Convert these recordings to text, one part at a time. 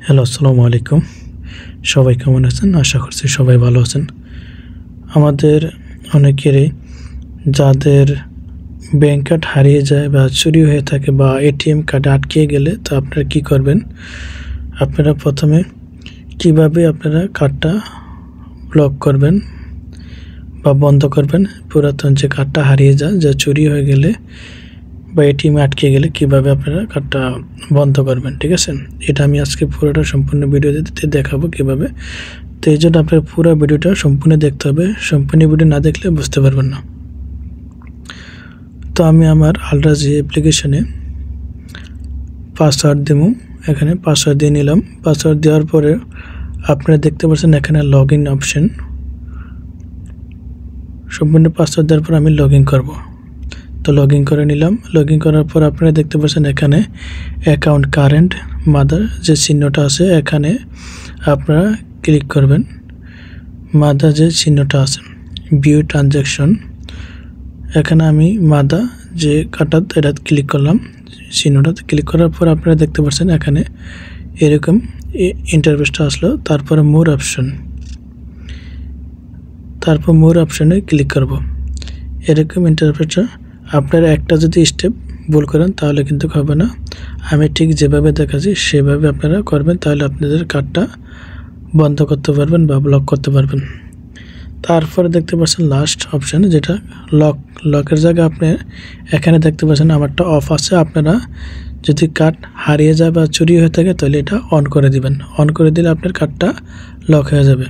Hello, আসসালামু আলাইকুম। সবাই কেমন আছেন? আশা করছি সবাই ভালো আছেন। আমাদের অনেকেরই যাদের ব্যাংক কার্ড হারিয়ে যায় বা চুরি হয়ে থাকে বা এটিএম কার্ড আটকে গেলে তো আপনারা কি করবেন? আপনারা প্রথমে কিভাবে আপনারা কার্ডটা ব্লক করবেন বা বন্ধ করবেন? পুরাতন যে কার্ডটা হারিয়ে যায়, যা চুরি হয়ে গেলে বা এটিএমে আটকে গেলে কিভাবে আপনারা কার্ডটা বন্ধ করবেন, ঠিক আছে? এটা আমি আজকে পুরোটা সম্পূর্ণ ভিডিওতে দেখাবো কিভাবে। তো এই জন্য আপনার পুরো ভিডিওটা সম্পূর্ণ দেখতে হবে। সম্পূর্ণ ভিডিও না দেখলে বুঝতে পারবেন না। তো আমি আমার আলট্রাজি অ্যাপ্লিকেশনে পাসওয়ার্ড দেবো। এখানে পাসওয়ার্ড দিয়ে নিলাম। পাসওয়ার্ড দেওয়ার পরে আপনারা দেখতে পাচ্ছেন এখানে লগ ইন অপশন। সম্পূর্ণ পাসওয়ার্ড দেওয়ার পর আমি লগ ইন করবো। তো লগ ইন করে নিলাম। লগ ইন করার পর আপনারা দেখতে পাচ্ছেন এখানে অ্যাকাউন্ট কারেন্ট মাদার যে চিহ্নটা আছে এখানে আপনারা ক্লিক করবেন। মাদার যে চিহ্নটা আছে ভিউ ট্রানজ্যাকশন, এখানে আমি মাদা যে কার্ডটা এটা ক্লিক করলাম। চিহ্নটাতে ক্লিক করার পর আপনারা দেখতে পাচ্ছেন এখানে এরকম ইন্টারফেসটা আসলো। তারপরে মোর অপশন, তারপর মোর অপশনে ক্লিক করব। এরকম ইন্টারফেসটা আপনারা একটা যদি স্টেপ ভুল করেন তাহলে কিন্তু হবে না। আমি ঠিক যেভাবে দেখাচ্ছি সেভাবে আপনারা করবেন, তাহলে আপনাদের কার্ডটা বন্ধ করতে পারবেন বা ব্লক করতে পারবেন। তারপরে দেখতে পাচ্ছেন লাস্ট অপশান যেটা লকের জায়গায় আপনি এখানে দেখতে পাচ্ছেন আমারটা অফ আছে। আপনারা যদি কার্ড হারিয়ে যায় বা চুরি হয়ে থাকে তাহলে এটা অন করে দিবেন। অন করে দিলে আপনার কার্ডটা লক হয়ে যাবে।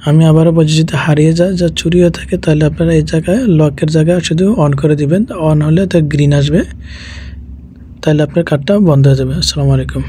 আমি আবারও বলছি, যদি হারিয়ে যায় যা চুরি হয়ে থাকে তাহলে আপনারা এই জায়গায় লকের জায়গায় শুধু অন করে দিবেন। অন হলে তো গ্রিন আসবে, তাহলে আপনার কার্ডটা বন্ধ হয়ে যাবে। আসসালামু আলাইকুম।